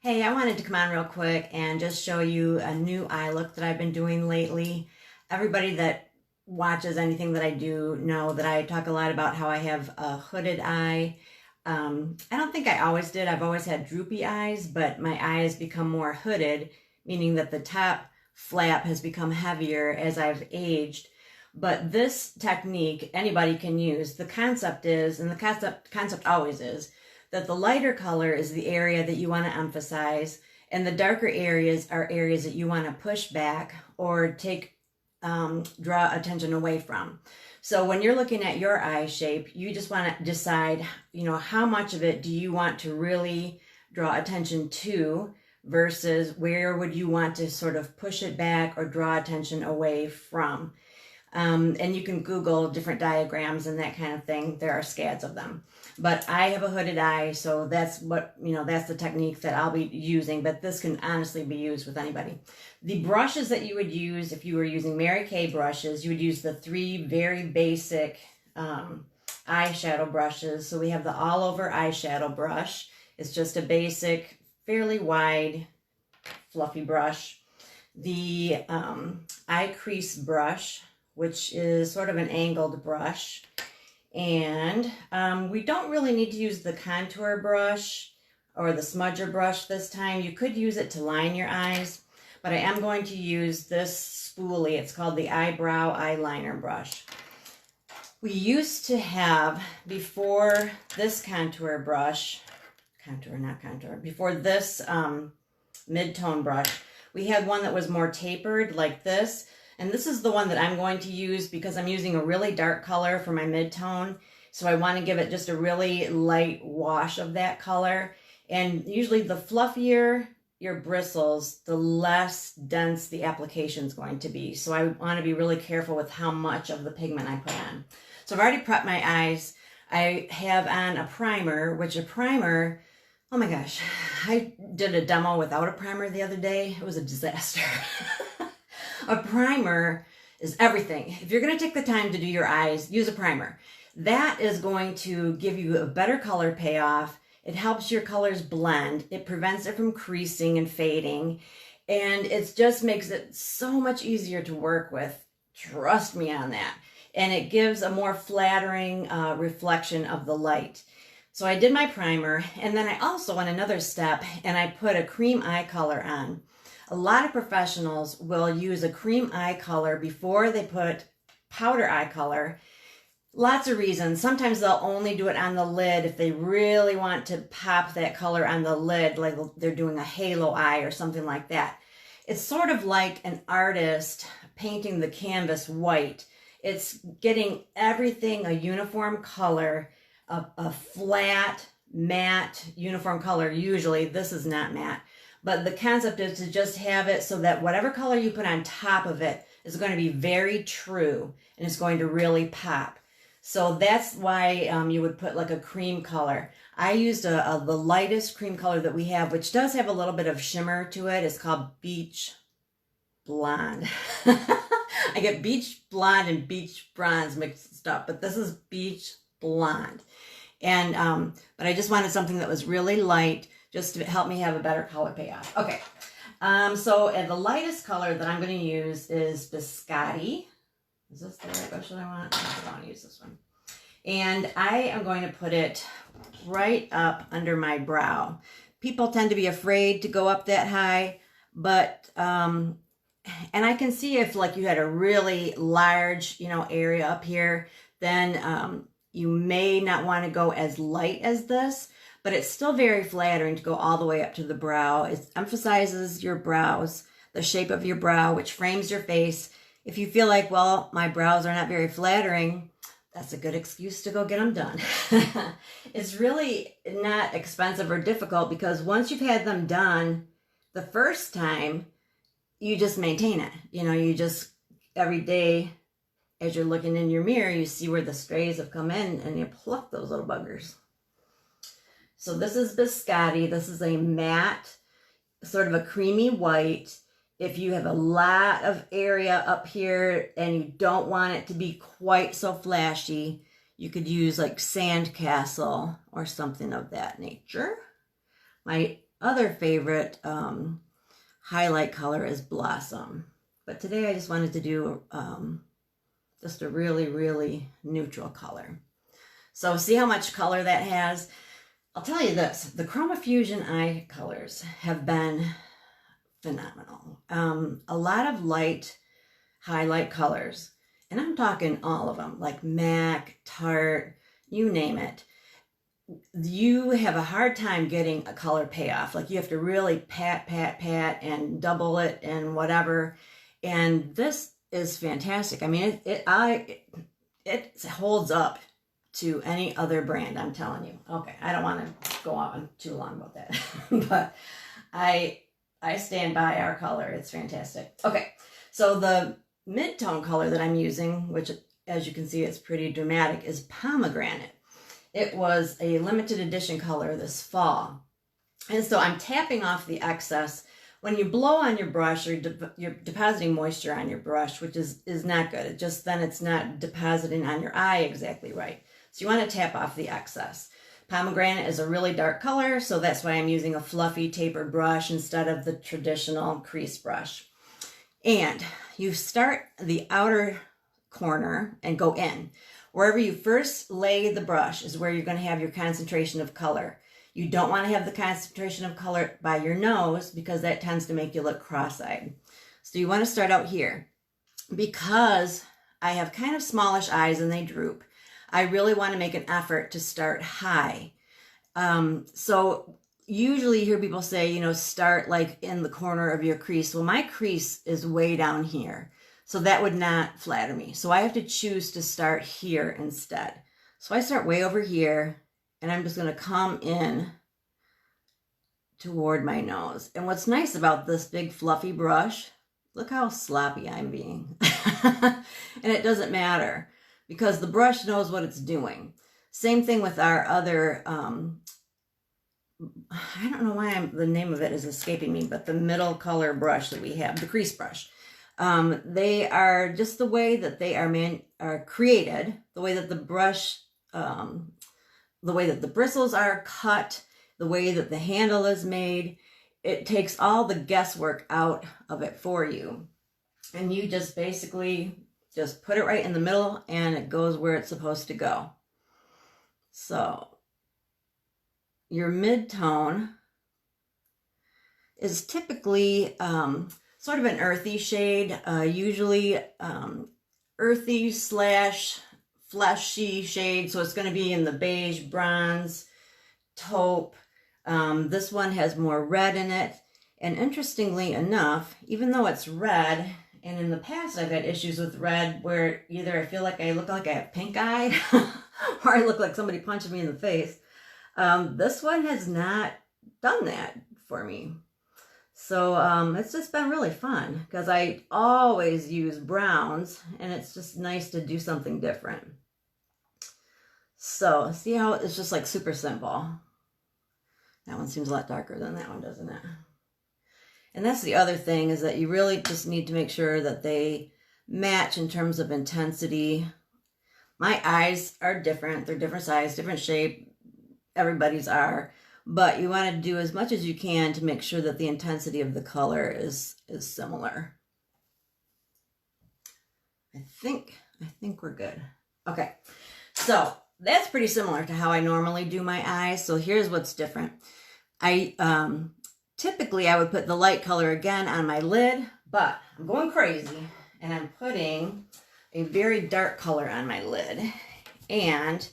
Hey, I wanted to come on real quick and just show you a new eye look that I've been doing lately. Everybody that watches anything that I do know that I talk a lot about how I have a hooded eye. I don't think I always did. I've always had droopy eyes, but my eyes become more hooded, meaning that the top flap has become heavier as I've aged. But this technique anybody can use. The concept is, and the concept always is, that the lighter color is the area that you want to emphasize, and the darker areas are areas that you want to push back or draw attention away from. So when you're looking at your eye shape, you just want to decide, how much of it do you want to really draw attention to versus where would you want to sort of push it back or draw attention away from. And you can Google different diagrams and that kind of thing. There are scads of them. But I have a hooded eye, so that's that's the technique that I'll be using, but this can honestly be used with anybody. The brushes that you would use if you were using Mary Kay brushes, you would use the three very basic eyeshadow brushes. So we have the all over eyeshadow brush. It's just a basic, fairly wide, fluffy brush. The eye crease brush, which is sort of an angled brush. And we don't really need to use the contour brush or the smudger brush this time. You could use it to line your eyes, but I am going to use this spoolie. It's called the eyebrow eyeliner brush. We used to have, before this contour brush, before this mid-tone brush, we had one that was more tapered like this. And this is the one that I'm going to use because I'm using a really dark color for my mid-tone. So I want to give it just a really light wash of that color. And usually the fluffier your bristles, the less dense the application is going to be. So I want to be really careful with how much of the pigment I put on. So I've already prepped my eyes. I have on a primer, oh my gosh, I did a demo without a primer the other day. It was a disaster. A primer is everything. If you're going to take the time to do your eyes, use a primer. That is going to give you a better color payoff. It helps your colors blend. It prevents it from creasing and fading. And it just makes it so much easier to work with. Trust me on that. And it gives a more flattering reflection of the light. So I did my primer, and then I also went another step and I put a cream eye color on. A lot of professionals will use a cream eye color before they put powder eye color. Lots of reasons. Sometimes they'll only do it on the lid if they really want to pop that color on the lid, like they're doing a halo eye or something like that. It's sort of like an artist painting the canvas white. It's getting everything a uniform color, a flat, matte, uniform color. Usually, this is not matte. But the concept is to just have it so that whatever color you put on top of it is going to be very true and it's going to really pop. So that's why you would put like a cream color. I used the lightest cream color that we have, which does have a little bit of shimmer to it. It's called Beach Blonde. I get Beach Blonde and Beach Bronze mixed up, but this is Beach Blonde. And but I just wanted something that was really light, just to help me have a better color payoff. Okay, so the lightest color that I'm going to use is Biscotti. Is this the right brush that I want? I don't want to use this one. And I am going to put it right up under my brow. People tend to be afraid to go up that high, but, and I can see if like you had a really large, area up here, then you may not want to go as light as this. But it's still very flattering to go all the way up to the brow. It emphasizes your brows, the shape of your brow, which frames your face. If you feel like, well, my brows are not very flattering, that's a good excuse to go get them done. It's really not expensive or difficult because once you've had them done the first time, you just maintain it. You just, every day as you're looking in your mirror, you see where the strays have come in and you pluck those little buggers. So this is Biscotti. This is a matte, sort of a creamy white. If you have a lot of area up here and you don't want it to be quite so flashy, you could use like Sandcastle or something of that nature. My other favorite highlight color is Blossom. But today I just wanted to do just a really, really neutral color. So see how much color that has? I'll tell you this, the Chroma Fusion eye colors have been phenomenal. A lot of light highlight colors, and I'm talking all of them, like MAC, Tarte, you name it. You have a hard time getting a color payoff. Like you have to really pat and double it and whatever. And this is fantastic. I mean, it holds up to any other brand, I'm telling you. Okay, I don't want to go on too long about that, but I stand by our color. It's fantastic. Okay, so the mid-tone color that I'm using, which as you can see, it's pretty dramatic, is Pomegranate. It was a limited edition color this fall. And so I'm tapping off the excess. When you blow on your brush, you're depositing moisture on your brush, which is not good. It just, then it's not depositing on your eye exactly right. So you want to tap off the excess. Pomegranate is a really dark color, so that's why I'm using a fluffy tapered brush instead of the traditional crease brush. And you start the outer corner and go in. Wherever you first lay the brush is where you're going to have your concentration of color. You don't want to have the concentration of color by your nose because that tends to make you look cross-eyed. So you want to start out here. Because I have kind of smallish eyes and they droop, I really want to make an effort to start high. So usually you hear people say, you know, start like in the corner of your crease. Well, my crease is way down here. So that would not flatter me. So I have to choose to start here instead. So I start way over here and I'm just going to come in toward my nose. And what's nice about this big fluffy brush, look how sloppy I'm being. And it doesn't matter because the brush knows what it's doing. Same thing with our other, I don't know why the name of it is escaping me, but the middle color brush that we have, the crease brush. They are just the way that they are created, the way that the brush, the way that the bristles are cut, the way that the handle is made. It takes all the guesswork out of it for you. And you just basically just put it right in the middle and it goes where it's supposed to go. So your mid-tone is typically sort of an earthy shade, usually earthy / fleshy shade. So it's going to be in the beige, bronze, taupe. This one has more red in it. And interestingly enough, even though it's red, and in the past I've had issues with red where either I feel like I look like I have pink eye or I look like somebody punched me in the face. This one has not done that for me. So it's just been really fun because I always use browns and it's just nice to do something different. So see how it's just like super simple. That one seems a lot darker than that one, doesn't it? And that's the other thing, is that you really just need to make sure that they match in terms of intensity. My eyes are different. They're different size, different shape. Everybody's are. But you want to do as much as you can to make sure that the intensity of the color is similar. I think we're good. Okay, so that's pretty similar to how I normally do my eyes. So here's what's different. Typically I would put the light color again on my lid, but I'm going crazy and I'm putting a very dark color on my lid. And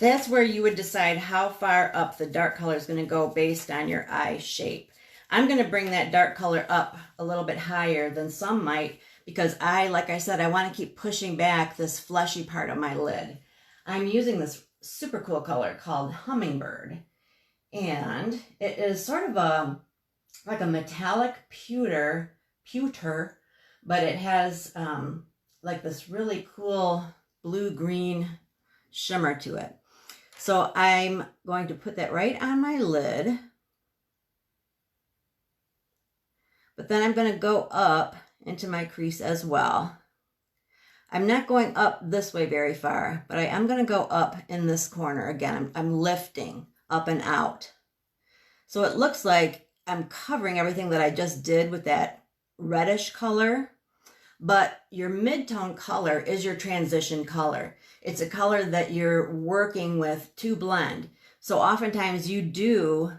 that's where you would decide how far up the dark color is going to go based on your eye shape. I'm going to bring that dark color up a little bit higher than some might because like I said, I want to keep pushing back this fleshy part of my lid. I'm using this super cool color called Hummingbird. And it is sort of like a metallic pewter, but it has like this really cool blue-green shimmer to it. So I'm going to put that right on my lid. But then I'm going to go up into my crease as well. I'm not going up this way very far, but I am going to go up in this corner. Again, I'm lifting up and out. So it looks like I'm covering everything that I just did with that reddish color, but your mid-tone color is your transition color. It's a color that you're working with to blend. So oftentimes you do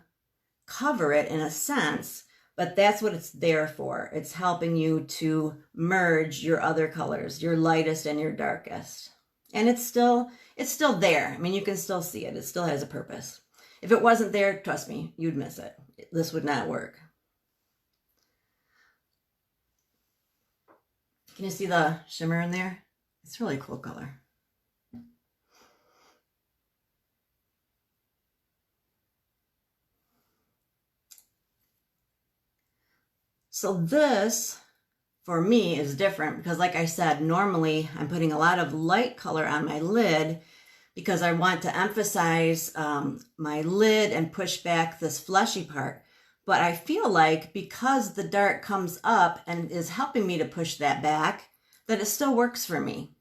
cover it in a sense, but that's what it's there for. It's helping you to merge your other colors, your lightest and your darkest. And it's still there. I mean, you can still see it. It still has a purpose. If it wasn't there, trust me, you'd miss it. This would not work. Can you see the shimmer in there? It's really a cool color. So this, for me, is different because like I said, normally I'm putting a lot of light color on my lid because I want to emphasize my lid and push back this fleshy part. But I feel like because the dark comes up and is helping me to push that back, that it still works for me.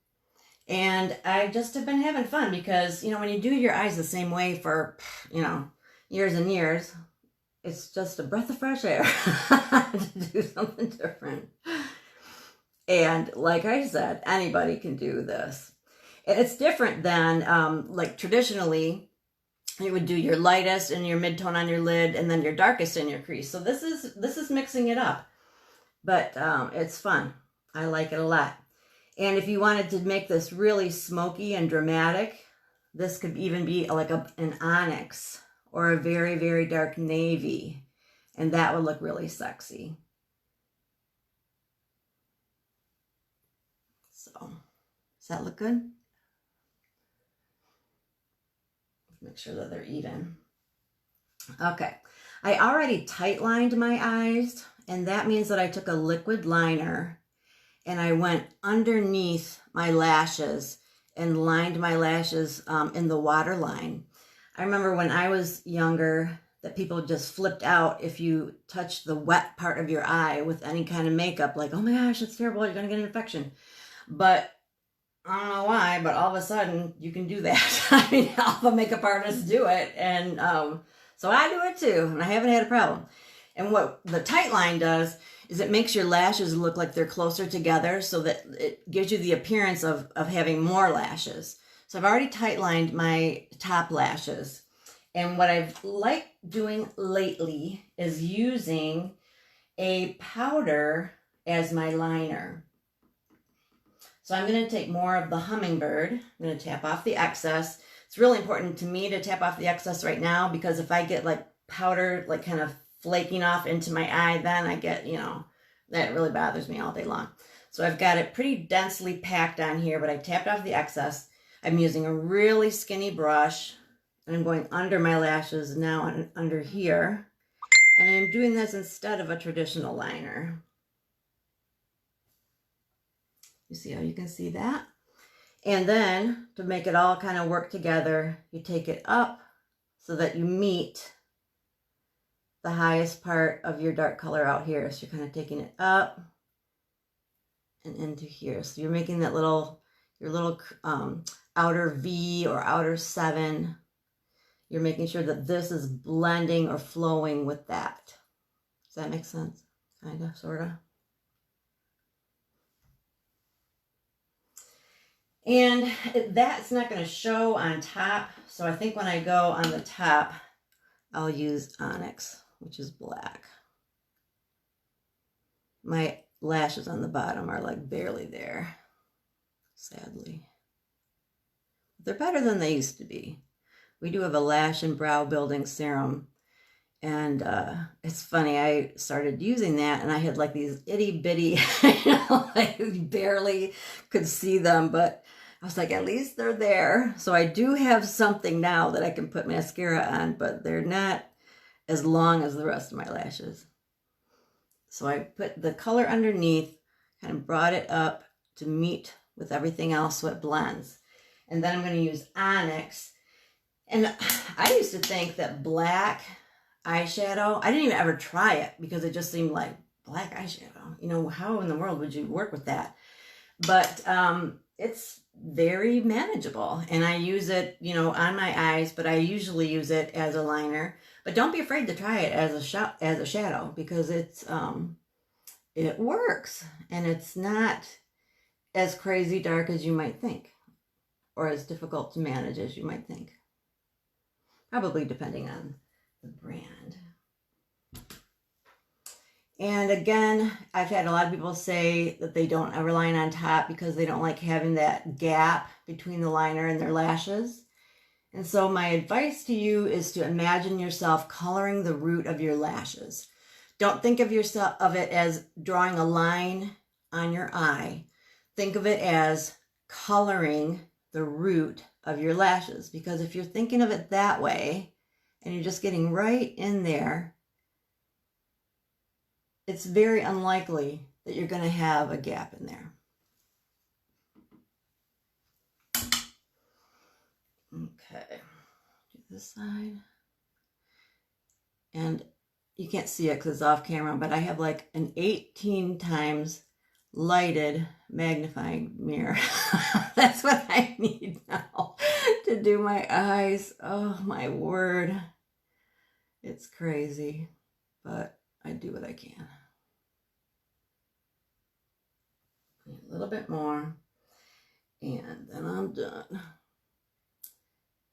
And I just have been having fun because, you know, when you do your eyes the same way for, you know, years and years, it's just a breath of fresh air to do something different. And like I said, anybody can do this. And it's different than like traditionally, you would do your lightest and your mid-tone on your lid and then your darkest in your crease. So this is mixing it up, but it's fun. I like it a lot. And if you wanted to make this really smoky and dramatic, this could even be like an onyx or a very, very dark navy. And that would look really sexy. So, does that look good? Make sure that they're even. Okay, I already tight lined my eyes, and that means that I took a liquid liner and I went underneath my lashes and lined my lashes in the waterline. I remember when I was younger that people just flipped out if you touched the wet part of your eye with any kind of makeup, like, oh my gosh, it's terrible, you're gonna get an infection. But I don't know why, but all of a sudden you can do that. I mean, all the makeup artists do it, and so I do it too, and I haven't had a problem. And what the tight line does is it makes your lashes look like they're closer together so that it gives you the appearance of having more lashes. So I've already tight lined my top lashes. And what I've liked doing lately is using a powder as my liner. So I'm going to take more of the Hummingbird. I'm going to tap off the excess. It's really important to me to tap off the excess right now because if I get like powder like kind of flaking off into my eye, then I get, you know, that really bothers me all day long. So I've got it pretty densely packed on here, but I tapped off the excess. I'm using a really skinny brush and I'm going under my lashes now and under here. And I'm doing this instead of a traditional liner. You see how you can see that? And then to make it all kind of work together, you take it up so that you meet the highest part of your dark color out here. So you're kind of taking it up and into here. So you're making that your little outer V or outer 7. You're making sure that this is blending or flowing with that. Does that make sense? Kind of, sort of. And that's not going to show on top. So I think when I go on the top, I'll use Onyx, which is black. My lashes on the bottom are like barely there, sadly. They're better than they used to be. We do have a lash and brow building serum. And it's funny, I started using that and I had like these itty bitty, I barely could see them, but I was like, at least they're there. So I do have something now that I can put mascara on, but they're not as long as the rest of my lashes. So I put the color underneath, kind of brought it up to meet with everything else so it blends. And then I'm going to use Onyx. And I used to think that black eyeshadow, I didn't even ever try it because it just seemed like black eyeshadow. You know, how in the world would you work with that? But it's very manageable and I use it, you know, on my eyes, but I usually use it as a liner. But don't be afraid to try it as a shadow, because it works, and it's not as crazy dark as you might think, or as difficult to manage as you might think. Probably depending on the brand. And again, I've had a lot of people say that they don't ever line on top because they don't like having that gap between the liner and their lashes. And so my advice to you is to imagine yourself coloring the root of your lashes. Don't think of it as drawing a line on your eye. Think of it as coloring the root of your lashes, because if you're thinking of it that way and you're just getting right in there, it's very unlikely that you're going to have a gap in there. Okay, do this side. And you can't see it because it's off camera, but I have like an 18 times lighted magnifying mirror. That's what I need now to do my eyes. Oh my word. It's crazy, but I do what I can. A little bit more, and then I'm done.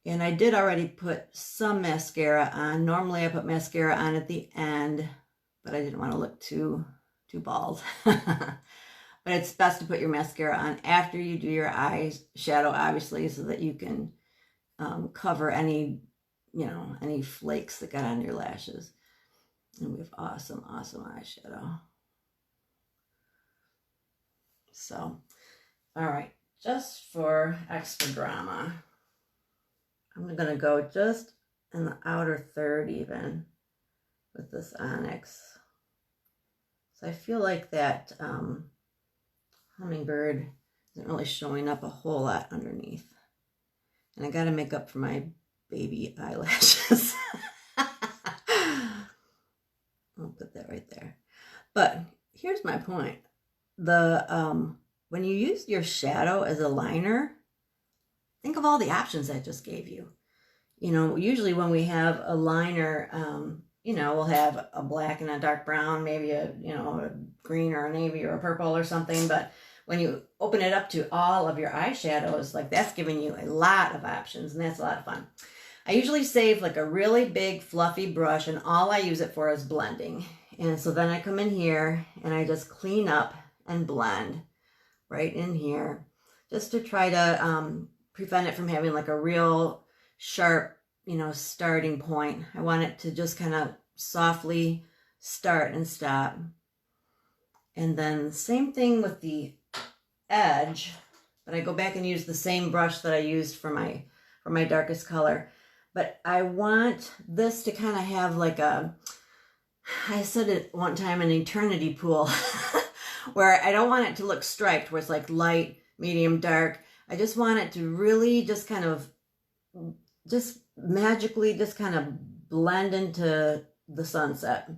And I did already put some mascara on. Normally I put mascara on at the end, but I didn't want to look too bald. But it's best to put your mascara on after you do your eyes shadow, obviously, so that you can cover any, any flakes that got on your lashes. And we have awesome, awesome eyeshadow. So, all right, just for extra drama, I'm going to go just in the outer third even with this onyx. So I feel like that hummingbird isn't really showing up a whole lot underneath. And I got to make up for my baby eyelashes. I'll put that right there. But here's my point. When you use your shadow as a liner, think of all the options I just gave you. Usually when we have a liner, we'll have a black and a dark brown, maybe a green or a navy or a purple or something. But when you open it up to all of your eyeshadows, like that's giving you a lot of options, and that's a lot of fun. I usually save like a really big fluffy brush, and all I use it for is blending. And so then I come in here and I just clean up and blend right in here, just to try to prevent it from having like a real sharp, starting point. I want it to just kind of softly start and stop. And then same thing with the edge, but I go back and use the same brush that I used for my darkest color. But I want this to kind of have like I said it one time, an eternity pool, where I don't want it to look striped, where it's like light, medium, dark. I just want it to really just kind of, just magically just kind of blend into the sunset.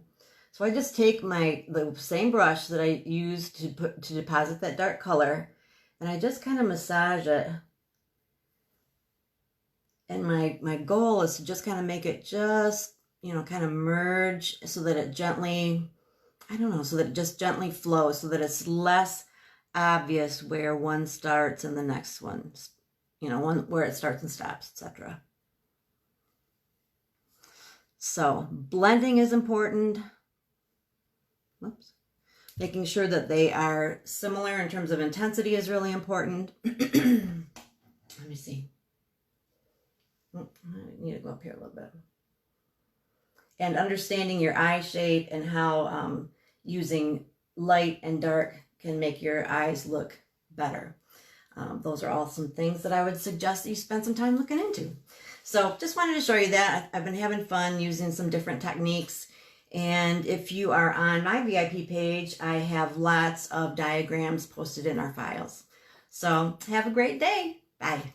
So I just take the same brush that I used to deposit that dark color, and I just kind of massage it. And my goal is to just kind of make it just, kind of merge so that it gently, so that it just gently flows, so that it's less obvious where one starts and the next one, where it starts and stops, etc. So blending is important. Whoops. Making sure that they are similar in terms of intensity is really important. Let me see. I need to go up here a little bit. And understanding your eye shape and how using light and dark can make your eyes look better. Those are all some things that I would suggest that you spend some time looking into. So just wanted to show you that. I've been having fun using some different techniques. And if you are on my VIP page, I have lots of diagrams posted in our files. So have a great day. Bye.